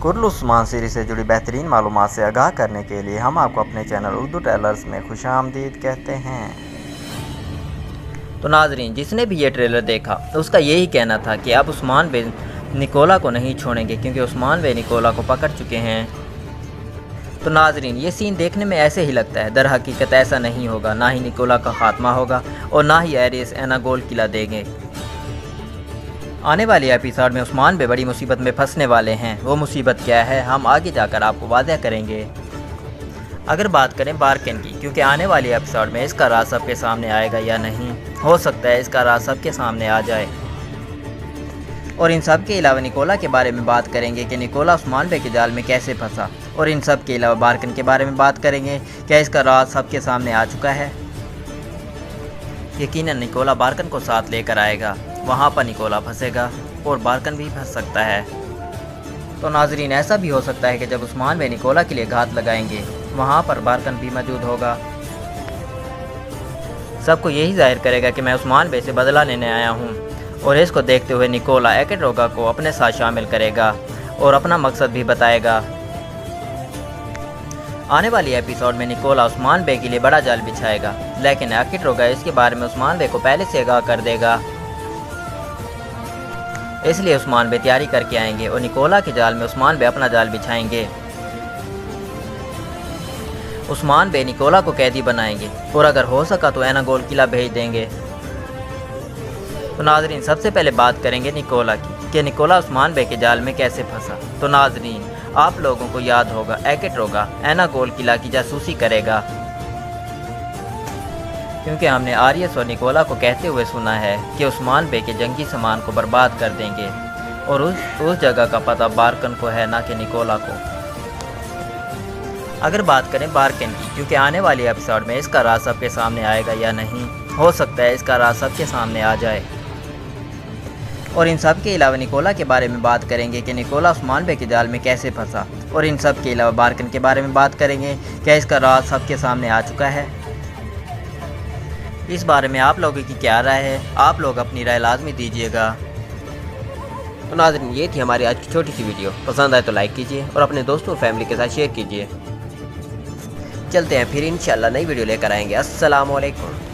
कुर्रल Usman series से जुड़ी बेहतरीन मालूमात से आगाह करने के लिए हम आपको अपने चैनल उर्दू टेलर्स में खुशामदीद कहते हैं। तो नाजरीन, जिसने भी ये ट्रेलर देखा उसका यही कहना था कि अब उस्मान बिन निकोला को नहीं छोड़ेंगे, क्योंकि उस्मान बिन निकोला को पकड़ चुके हैं। तो नाजरीन, ये सीन देखने में ऐसे ही लगता है, दर हकीकत ऐसा नहीं होगा। ना ही निकोला का खात्मा होगा और ना ही एरिस एनागोल किला देंगे। आने वाले एपिसोड में उस्मान बे बड़ी मुसीबत में फंसने वाले हैं। वो मुसीबत क्या है, हम आगे जाकर आपको वाज़ह करेंगे। अगर बात करें बारकन की, क्योंकि आने वाले एपिसोड में इसका राज सबके सामने आएगा या नहीं, हो सकता है इसका राज सबके सामने आ जाए। और इन सब के अलावा निकोला के बारे में बात करेंगे कि निकोला उस्मान बे के जाल में कैसे फंसा। और इन सब के अलावा बारकन के बारे में बात करेंगे, क्या इसका राज सबके सामने आ चुका है। यकीनन निकोला बारकन को साथ लेकर आएगा, वहाँ पर निकोला फंसेगा और बारकन भी फंस सकता है। तो नाजरीन, ऐसा भी हो सकता है कि जब उस्मान बे निकोला के लिए घात लगाएंगे, वहाँ पर बारकन भी मौजूद होगा। सबको यही जाहिर करेगा कि मैं उस्मान बे से बदला लेने आया हूँ, और इसको देखते हुए निकोला एकेड्रोगा को अपने साथ शामिल करेगा और अपना मकसद भी बताएगा। आने वाली एपिसोड में निकोला उस्मान बे के लिए बड़ा जाल बिछाएगा, लेकिन एकेड्रोगा इसके बारे में उस्मान बे को पहले से आगाह कर देगा। इसलिए उस्मान बे तैयारी करके आएंगे और निकोला के जाल में उस्मान बे अपना जाल बिछाएंगे। उस्मान बे निकोला को कैदी बनाएंगे और अगर हो सका तो एनागोल किला भेज देंगे। तो नाजरीन, सबसे पहले बात करेंगे निकोला की कि निकोला उस्मान बे के जाल में कैसे फंसा। तो नाजरीन, आप लोगों को याद होगा एकेड्रोगा एनागोल किला की जासूसी करेगा, क्योंकि हमने आरियस और निकोला को कहते हुए सुना है कि उस्मान बे के जंगी सामान को बर्बाद कर देंगे, और उस जगह का पता बारकन को है, ना कि निकोला को। अगर बात करें बारकन की, क्योंकि आने वाले एपिसोड में इसका राज सबके सामने आएगा या नहीं, हो सकता है इसका राज सबके सामने आ जाए। और इन सब के अलावा निकोला के बारे में बात करेंगे कि निकोला उस्मान बे के जाल में कैसे फंसा। और इन सब के अलावा बारकन के बारे में बात करेंगे, क्या इसका राज सबके सामने आ चुका है। इस बारे में आप लोगों की क्या राय है, आप लोग अपनी राय लाजमी दीजिएगा। तो नाज़रीन, ये थी हमारी आज की छोटी सी वीडियो। पसंद आए तो लाइक कीजिए और अपने दोस्तों और फैमिली के साथ शेयर कीजिए। चलते हैं फिर इंशाल्लाह नई वीडियो लेकर आएंगे। अस्सलाम वालेकुम।